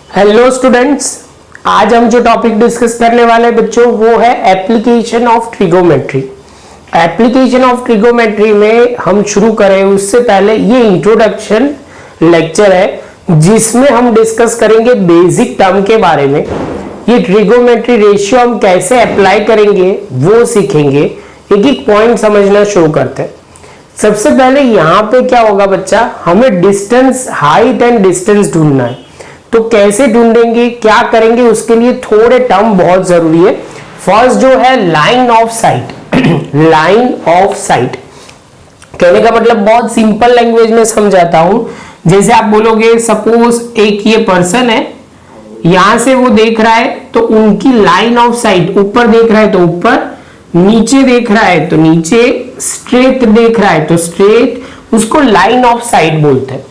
Hello students, आज हम जो टॉपिक डिस्कस करने वाले बच्चों वो है application of trigonometry. Application of trigonometry में हम शुरू करें उससे पहले ये इंट्रोडक्शन लेक्चर है जिसमें हम डिस्कस करेंगे बेसिक टर्म के बारे में। ये ट्रिगोमेट्री रेशियो हम कैसे अप्लाई करेंगे वो सीखेंगे। एक एक पॉइंट समझना शुरू करते हैं। सबसे पहले यहाँ पे क्या होगा बच्चा, हमें डिस्टेंस, हाइट एंड डिस्टेंस ढूंढना है। तो कैसे ढूंढेंगे, क्या करेंगे, उसके लिए थोड़े टर्म बहुत जरूरी है। फर्स्ट जो है line of site. Line of site कहने का मतलब बहुत सिंपल लैंग्वेज में समझाता हूं। जैसे आप बोलोगे सपोज एक ये पर्सन है, यहां से वो देख रहा है तो उनकी लाइन ऑफ साइट, ऊपर देख रहा है तो ऊपर, नीचे देख रहा है तो नीचे, स्ट्रेट देख रहा है तो स्ट्रेट, उसको लाइन ऑफ साइट बोलते हैं।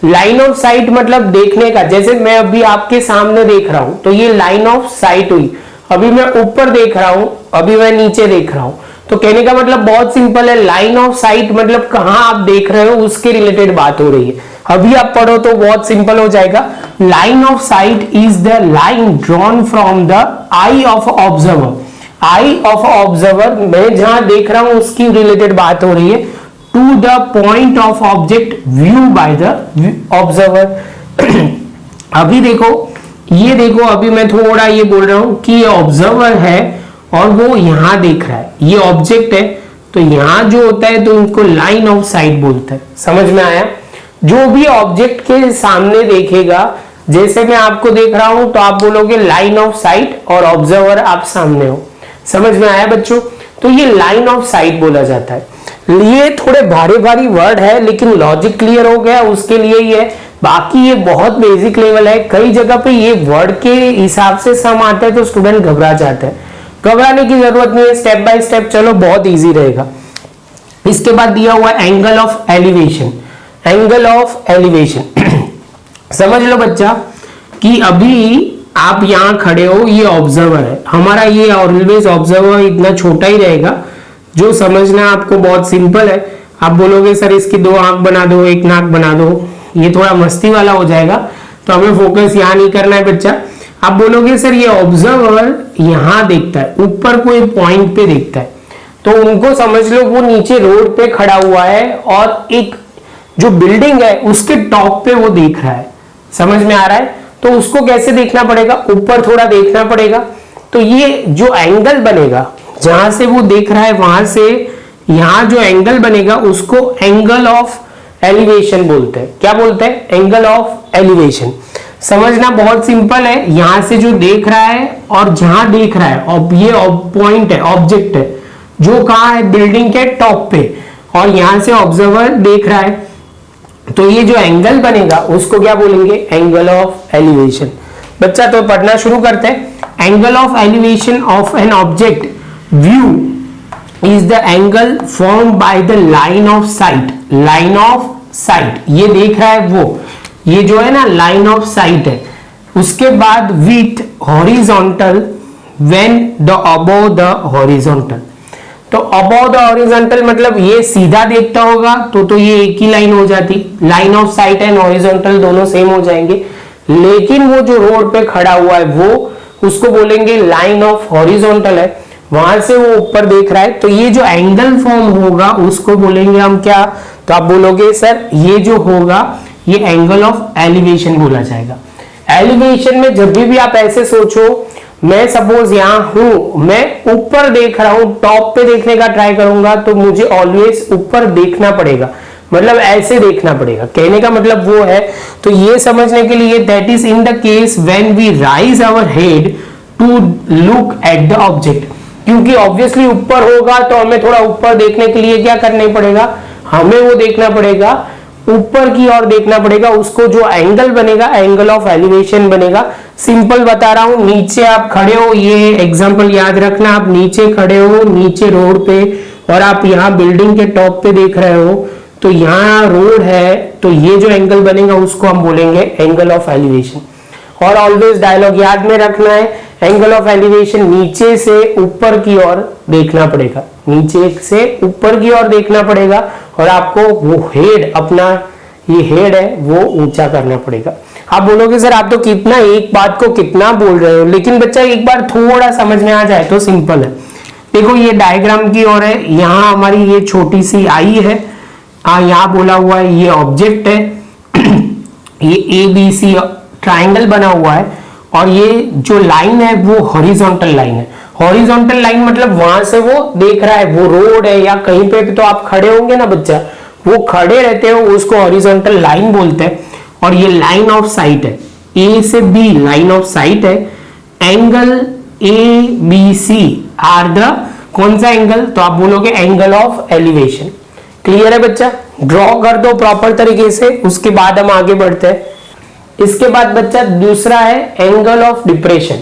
लाइन ऑफ साइट मतलब देखने का। जैसे मैं अभी आपके सामने देख रहा हूं तो ये लाइन ऑफ साइट हुई। अभी मैं ऊपर देख रहा हूं, अभी मैं नीचे देख रहा हूं। तो कहने का मतलब बहुत सिंपल है। लाइन ऑफ साइट मतलब कहां आप देख रहे हो उसके रिलेटेड बात हो रही है। अभी आप पढ़ो तो बहुत सिंपल हो जाएगा। Line of site is the line drawn from the I of observer. I of observer, मैं जहां देख रहा हूं उसकी रिलेटेड बात हो रही है, to the point of object view by the observer. अभी देखो, ये देखो, अभी मैं थोड़ा ये बोल रहा हूं कि ये ऑब्जर्वर है और वो यहां देख रहा है, ये ऑब्जेक्ट है। तो यहां जो होता है तो उनको लाइन ऑफ साइट बोलते हैं। समझ में आया? जो भी ऑब्जेक्ट के सामने देखेगा, जैसे मैं आपको देख रहा हूं तो आप बोलोगे लाइन ऑफ साइट और ऑब्जर्वर आप सामने हो। समझ में आया बच्चों? तो ये लाइन ऑफ साइट बोला जाता है। ये थोड़े भारी भारी वर्ड है लेकिन लॉजिक क्लियर हो गया उसके लिए ही है। बाकी ये बहुत बेसिक लेवल है। कई जगह पे ये वर्ड के हिसाब से सम आता है तो स्टूडेंट घबरा जाते हैं। घबराने की जरूरत नहीं है, स्टेप बाय स्टेप चलो, बहुत इजी रहेगा। इसके बाद दिया हुआ angle of elevation. Angle of elevation समझ लो बच्चा कि अभी आप यहां खड़े हो, ये ऑब्जर्वर है हमारा। ये ऑलवेज ऑब्जर्वर इतना छोटा ही रहेगा। जो समझना आपको बहुत सिंपल है। आप बोलोगे सर इसकी दो आंख बना दो, एक नाक बना दो, ये थोड़ा मस्ती वाला हो जाएगा तो हमें फोकस यहाँ नहीं करना है बच्चा। आप बोलोगे सर ये ऑब्जर्वर यहाँ देखता है, ऊपर कोई पॉइंट पे देखता है, तो उनको समझ लो वो नीचे रोड पे खड़ा हुआ है और एक जो बिल्डिंग है उसके टॉप पे वो देख रहा है। समझ में आ रहा है? तो उसको कैसे देखना पड़ेगा, ऊपर थोड़ा देखना पड़ेगा। तो ये जो एंगल बनेगा जहां से वो देख रहा है वहां से यहां जो एंगल बनेगा उसको एंगल ऑफ एलिवेशन बोलते हैं। क्या बोलते हैं? Angle of elevation. समझना बहुत सिंपल है। यहां से जो देख रहा है और जहां देख रहा है, अब ये पॉइंट है, ऑब्जेक्ट है जो कहां है, बिल्डिंग के टॉप पे, और यहां से ऑब्जर्वर देख रहा है। तो ये जो एंगल बनेगा उसको क्या बोलेंगे? Angle of elevation. बच्चा तो पढ़ना शुरू करते हैं। Angle of elevation of an object view is the angle form by the line of site. Line of site, ये देख रहा है वो, ये जो है ना लाइन ऑफ साइट है। उसके बाद with horizontal when the above the horizontal. तो अबव द हॉरिजॉन्टल मतलब ये सीधा देखता होगा तो ये एक ही लाइन हो जाती। Line of site and horizontal दोनों सेम हो जाएंगे। लेकिन वो जो रोड पे खड़ा हुआ है वो, उसको बोलेंगे लाइन ऑफ हॉरिजॉन्टल है, वहां से वो ऊपर देख रहा है। तो ये जो एंगल फॉर्म होगा उसको बोलेंगे हम क्या? तो आप बोलोगे सर ये जो होगा ये एंगल ऑफ एलिवेशन बोला जाएगा। एलिवेशन में जब भी आप ऐसे सोचो, मैं सपोज यहां हूं, मैं ऊपर देख रहा हूं, टॉप पे देखने का ट्राई करूंगा तो मुझे ऑलवेज ऊपर देखना पड़ेगा, मतलब ऐसे देखना पड़ेगा। कहने का मतलब वो है। तो ये समझने के लिए that is in the case when we raise our head to look at the object. क्योंकि ऑब्वियसली ऊपर होगा तो हमें थोड़ा ऊपर देखने के लिए क्या करने पड़ेगा, हमें वो देखना पड़ेगा, ऊपर की ओर देखना पड़ेगा। उसको जो एंगल बनेगा एंगल ऑफ एलिवेशन बनेगा। सिंपल बता रहा हूं, नीचे आप खड़े हो, ये एग्जांपल याद रखना, आप नीचे खड़े हो, नीचे रोड पे, और आप यहाँ बिल्डिंग के टॉप पे देख रहे हो, तो यहाँ रोड है, तो ये जो एंगल बनेगा उसको हम बोलेंगे एंगल ऑफ एलिवेशन। और ऑलवेज डायलॉग याद में रखना है, एंगल ऑफ एलिवेशन नीचे से ऊपर की ओर देखना पड़ेगा, नीचे से ऊपर की ओर देखना पड़ेगा, और आपको वो हेड, अपना ये हेड है वो ऊंचा करना पड़ेगा। आप बोलोगे सर आप तो कितना एक बात को कितना बोल रहे हो, लेकिन बच्चा एक बार थोड़ा समझ में आ जाए तो सिंपल है। देखो ये डायग्राम की ओर है, यहाँ हमारी ये छोटी सी आई है, यहाँ बोला हुआ है ये ऑब्जेक्ट है, ये ए बी सी ट्राइंगल बना हुआ है, और ये जो लाइन है वो हॉरिजॉन्टल लाइन है। हॉरिजॉन्टल लाइन मतलब वहां से वो देख रहा है, वो रोड है या कहीं पे भी तो आप खड़े होंगे ना बच्चा, वो खड़े रहते हो उसको हॉरिजॉन्टल लाइन बोलते हैं। और ये लाइन ऑफ साइट है, ए से बी लाइन ऑफ साइट है। Angle A B C are the कौन सा एंगल, तो आप बोलोगे एंगल ऑफ एलिवेशन। क्लियर है बच्चा, ड्रॉ कर दो प्रॉपर तरीके से, उसके बाद हम आगे बढ़ते हैं। इसके बाद बच्चा दूसरा है एंगल ऑफ डिप्रेशन,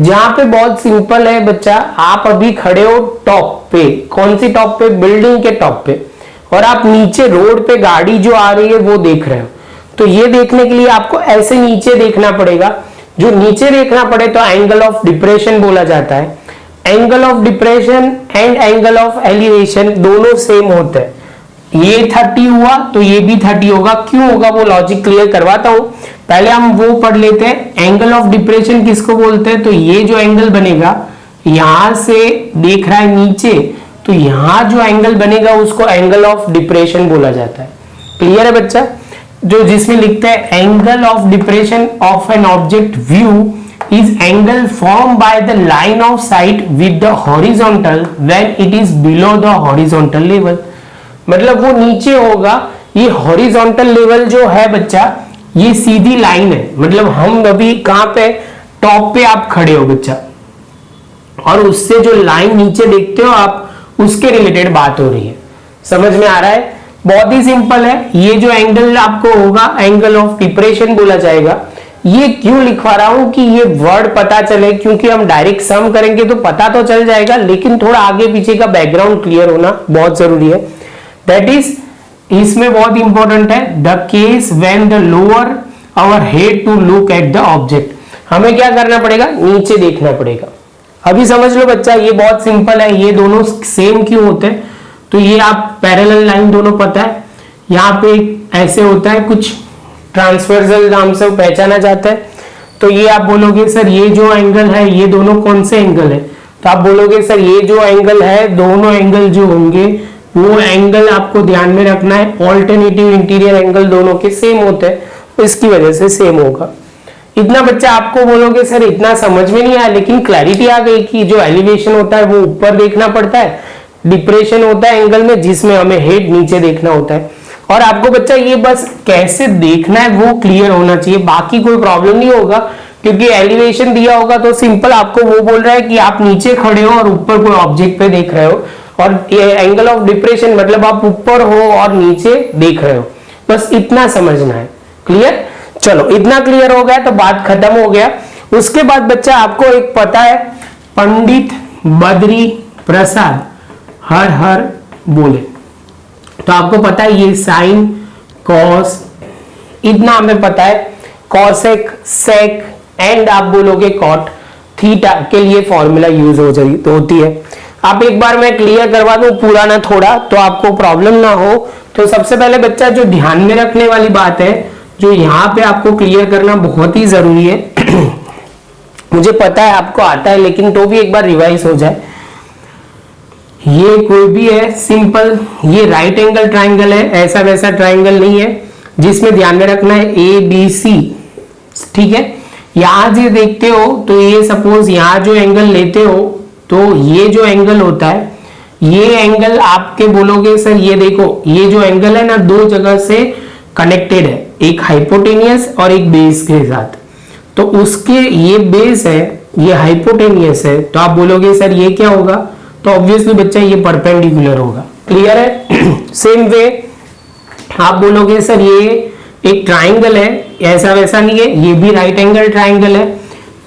जहां पे बहुत सिंपल है बच्चा, आप अभी खड़े हो टॉप पे, कौन सी टॉप पे, बिल्डिंग के टॉप पे, और आप नीचे रोड पे गाड़ी जो आ रही है वो देख रहे हो। तो ये देखने के लिए आपको ऐसे नीचे देखना पड़ेगा, जो नीचे देखना पड़े तो एंगल ऑफ डिप्रेशन बोला जाता है। Angle of depression and angle of elevation दोनों सेम होते हैं, ये 30 हुआ तो ये भी 30 होगा। क्यों होगा वो लॉजिक क्लियर करवाता हूं, पहले हम वो पढ़ लेते हैं। एंगल ऑफ डिप्रेशन किसको बोलते हैं, तो ये जो एंगल बनेगा यहां से देख रहा है नीचे, तो यहां जो एंगल बनेगा उसको एंगल ऑफ डिप्रेशन बोला जाता है। क्लियर है बच्चा, जो जिसमें लिखते हैं angle of depression of an object view is angle form by the line of site with the horizontal when it is below the horizontal level. मतलब वो नीचे होगा, ये हॉरिजॉन्टल लेवल जो है बच्चा ये सीधी लाइन है, मतलब हम अभी कहां पे, टॉप पे आप खड़े हो बच्चा, और उससे जो लाइन नीचे देखते हो आप, उसके रिलेटेड बात हो रही है। समझ में आ रहा है, बहुत ही सिंपल है। ये जो एंगल आपको होगा एंगल ऑफ डिप्रेशन बोला जाएगा। ये क्यों लिखवा रहा हूं कि ये वर्ड पता चले, क्योंकि हम डायरेक्ट सम करेंगे तो पता तो चल जाएगा, लेकिन थोड़ा आगे पीछे का बैकग्राउंड क्लियर होना बहुत जरूरी है। दैट इज, इसमें बहुत इंपॉर्टेंट है, the case when the lower our head to look at the object. हमें क्या करना पड़ेगा, नीचे देखना पड़ेगा। अभी समझ लो बच्चा, ये बहुत सिंपल है। ये दोनों सेम क्यों होते हैं, तो ये आप पैरेलल लाइन दोनों पता है, यहाँ पे ऐसे होता है, कुछ ट्रांसवर्सल नाम से पहचाना जाता है। तो ये आप बोलोगे सर ये जो एंगल है ये दोनों कौन से एंगल है, तो आप बोलोगे सर ये जो एंगल है, दोनों एंगल जो होंगे वो एंगल आपको ध्यान में रखना है, ऑल्टरनेटिव इंटीरियर एंगल दोनों के सेम होते हैं, तो इसकी वजह से सेम होगा। इतना बच्चा आपको बोलोगे सर इतना समझ में नहीं आया, लेकिन क्लैरिटी आ गई कि जो एलिवेशन होता है वो ऊपर देखना पड़ता है, डिप्रेशन होता है एंगल में जिसमें हमें हेड नीचे देखना होता है। और आपको बच्चा ये बस कैसे देखना है वो क्लियर होना चाहिए, बाकी कोई प्रॉब्लम नहीं होगा, क्योंकि एलिवेशन दिया होगा तो सिंपल आपको वो बोल रहा है कि आप नीचे खड़े हो और ऊपर कोई ऑब्जेक्ट पे देख रहे हो, और ये एंगल ऑफ डिप्रेशन मतलब आप ऊपर हो और नीचे देख रहे हो, बस इतना समझना है। क्लियर, चलो इतना क्लियर हो गया तो बात खत्म हो गया। उसके बाद बच्चा आपको एक पता है, पंडित बद्री प्रसाद हर हर बोले, तो आपको पता है ये साइन कॉस, इतना हमें पता है, कॉसेक सेक एंड आप बोलोगे कॉट, थीटा के लिए फॉर्मूला यूज हो जाती तो होती है। आप एक बार मैं क्लियर करवा दूं पूरा ना थोड़ा, तो आपको प्रॉब्लम ना हो। तो सबसे पहले बच्चा जो ध्यान में रखने वाली बात है, जो यहाँ पे आपको क्लियर करना बहुत ही जरूरी है मुझे पता है आपको आता है, लेकिन तो भी एक बार रिवाइज हो जाए। ये कोई भी है सिंपल, ये राइट एंगल ट्राइंगल है, ऐसा वैसा ट्राइंगल नहीं है, जिसमें ध्यान में रखना है ए बी सी। ठीक है, यहां जो देखते हो तो ये सपोज यहां जो एंगल लेते हो तो ये जो एंगल होता है, ये एंगल आपके बोलोगे सर ये देखो, ये जो एंगल है ना दो जगह से कनेक्टेड है, एक हाइपोटेनियस और एक बेस के साथ, तो उसके ये बेस है ये हाइपोटेनियस है, तो आप बोलोगे सर ये क्या होगा, तो ऑब्वियसली बच्चा ये परपेंडिकुलर होगा। क्लियर है सेम वे आप बोलोगे सर ये एक ट्राइंगल है, ऐसा वैसा नहीं है, ये भी राइट एंगल ट्राइंगल है,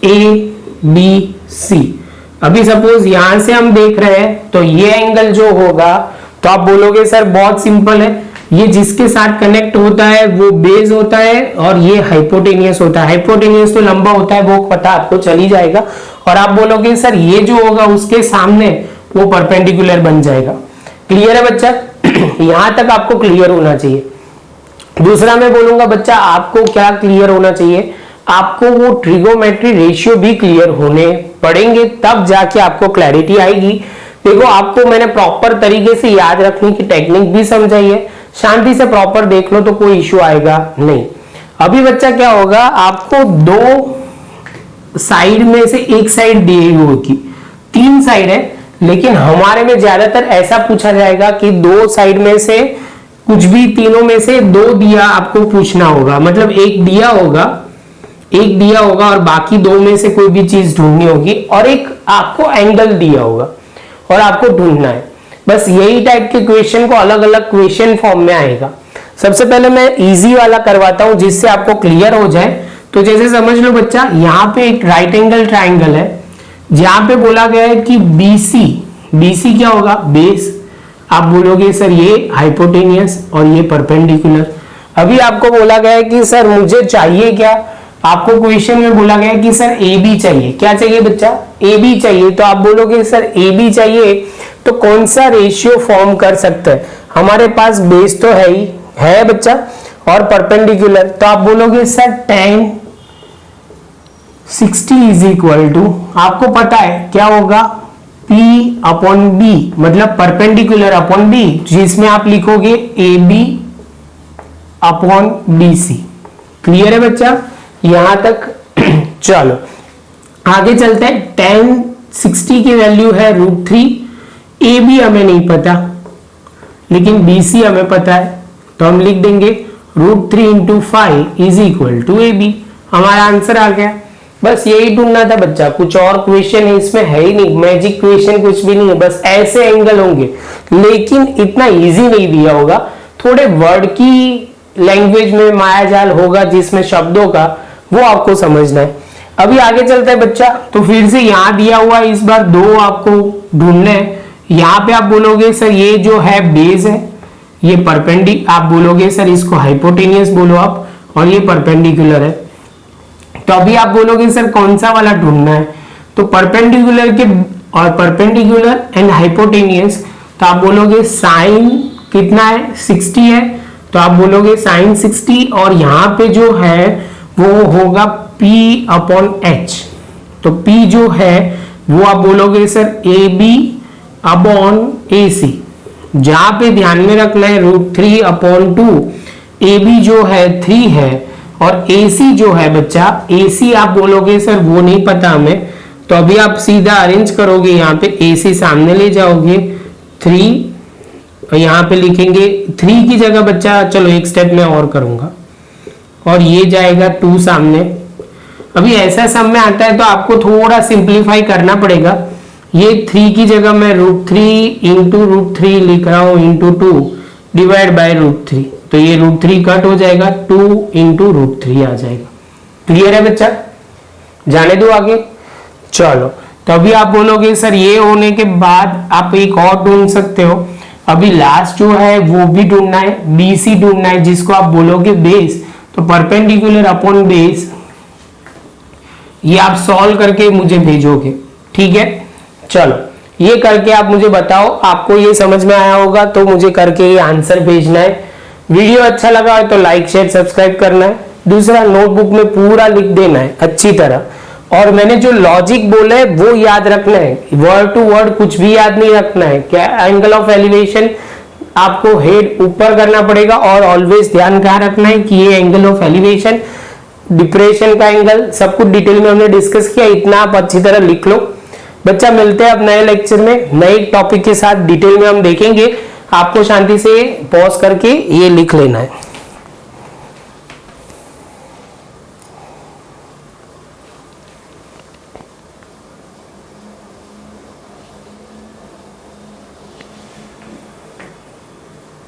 ए बी सी। अभी सपोज यहां से हम देख रहे हैं तो ये एंगल जो होगा, तो आप बोलोगे सर बहुत सिंपल है, ये जिसके साथ कनेक्ट होता है वो बेस होता है और ये हाइपोटेनियस होता है। हाइपोटेनियस तो लंबा होता है, वो पता आपको चल ही जाएगा, और आप बोलोगे सर ये जो होगा उसके सामने वो परपेंडिकुलर बन जाएगा। क्लियर है बच्चा यहां तक आपको क्लियर होना चाहिए। दूसरा मैं बोलूंगा बच्चा आपको क्या क्लियर होना चाहिए, आपको वो ट्रिगोमेट्री रेशियो भी क्लियर होने पड़ेंगे, तब जाके आपको क्लैरिटी आएगी। देखो आपको मैंने प्रॉपर तरीके से याद रखने की टेक्निक भी समझाई है, शांति से प्रॉपर देख लो तो कोई इश्यू आएगा नहीं। अभी बच्चा क्या होगा, आपको दो साइड में से एक साइड दी होगी, 3 साइड है, लेकिन हमारे में ज्यादातर ऐसा पूछा जाएगा कि 2 साइड में से कुछ भी, तीनों में से 2 दिया आपको पूछना होगा, मतलब एक दिया होगा और बाकी 2 में से कोई भी चीज ढूंढनी होगी, और एक आपको एंगल दिया होगा और आपको ढूंढना है। बस यही टाइप के क्वेश्चन को अलग अलग क्वेश्चन फॉर्म में आएगा। सबसे पहले मैं इजी वाला करवाता हूं जिससे आपको क्लियर हो जाए। तो जैसे समझ लो बच्चा, यहाँ पे एक राइट एंगल ट्राइंगल है जहां पे बोला गया है कि BC क्या होगा, बेस। आप बोलोगे सर ये हाइपोटेनियस और ये परपेंडिकुलर। अभी आपको बोला गया है कि सर मुझे चाहिए क्या, आपको क्वेश्चन में बोला गया है कि सर AB चाहिए। क्या चाहिए बच्चा, AB चाहिए। तो आप बोलोगे सर AB चाहिए तो कौन सा रेशियो फॉर्म कर सकते हैं, हमारे पास बेस तो है ही है बच्चा, और परपेंडिकुलर। तो आप बोलोगे sir tan 60 is equal to, आपको पता है क्या होगा, P/B, मतलब परपेंडिकुलर अपॉन B, जिसमें आप लिखोगे AB/BC। क्लियर है बच्चा यहां तक? चलो आगे चलते हैं। tan 60 की वैल्यू है √3, AB हमें नहीं पता लेकिन BC हमें पता है, तो हम लिख देंगे √3 × 5 इज इक्वल टू AB। हमारा आंसर आ गया। बस यही ढूंढना था बच्चा, कुछ और क्वेश्चन है इसमें है ही नहीं, मैजिक क्वेश्चन कुछ भी नहीं है। बस ऐसे एंगल होंगे, लेकिन इतना इजी नहीं दिया होगा, थोड़े वर्ड की लैंग्वेज में मायाजाल होगा जिसमें शब्दों का, वो आपको समझना है। अभी आगे चलता है बच्चा। तो फिर से यहां दिया हुआ है, इस बार 2 आपको ढूंढना है। यहां पे आप बोलोगे सर ये जो है बेस है, ये आप बोलोगे सर इसको हाइपोटेनियस बोलो आप, और ये परपेंडिकुलर है। तो अभी आप बोलोगे सर कौन सा वाला ढूंढना है, तो परपेंडिकुलर के और परपेंडिकुलर एंड हाइपोटेनियस। तो आप बोलोगे साइन कितना है, 60 है, तो आप बोलोगे साइन 60, और यहां पे जो है वो होगा P/H। तो P जो है वो आप बोलोगे सर AB/AC। जहां पे ध्यान में रखना है √3/2, AB जो है 3 है, और AC जो है बच्चा, AC आप बोलोगे सर वो नहीं पता हमें, तो अभी आप सीधा अरेंज करोगे, यहाँ पे AC सामने ले जाओगे 3, और यहाँ पे लिखेंगे 3 की जगह बच्चा, चलो एक स्टेप में और करूंगा, और ये जाएगा 2 सामने। अभी ऐसा सब में आता है तो आपको थोड़ा सिंप्लीफाई करना पड़ेगा। ये 3 की जगह मैं √3 × √3 लिख रहा हूं, × 2 डिवाइड बाय √3, तो ये √3 कट हो जाएगा, 2 × √3 आ जाएगा। क्लियर है बच्चा, जाने दो आगे। चलो तो अभी आप बोलोगे सर ये होने के बाद आप एक और ढूंढ सकते हो। अभी लास्ट जो है वो भी ढूंढना है, BC ढूंढना है, जिसको आप बोलोगे बेस। तो परपेंडिकुलर अपॉन बेस, ये आप सॉल्व करके मुझे भेजोगे, ठीक है। चलो ये करके आप मुझे बताओ, आपको ये समझ में आया होगा तो मुझे करके ये आंसर भेजना है। वीडियो अच्छा लगा है तो लाइक शेयर सब्सक्राइब करना है। दूसरा, नोटबुक में पूरा लिख देना है अच्छी तरह, और मैंने जो लॉजिक बोला है वो याद रखना है, वर्ड टू वर्ड कुछ भी याद नहीं रखना है। क्या एंगल ऑफ एलिवेशन आपको हेड ऊपर करना पड़ेगा, और ऑलवेज ध्यान कहाँ रखना है कि ये एंगल ऑफ एलिवेशन, डिप्रेशन का एंगल, सब कुछ डिटेल में हमने डिस्कस किया, इतना आप अच्छी तरह लिख लो। बच्चा मिलते हैं अब नए लेक्चर में नए टॉपिक के साथ, डिटेल में हम देखेंगे। आपको शांति से पॉज करके ये लिख लेना है।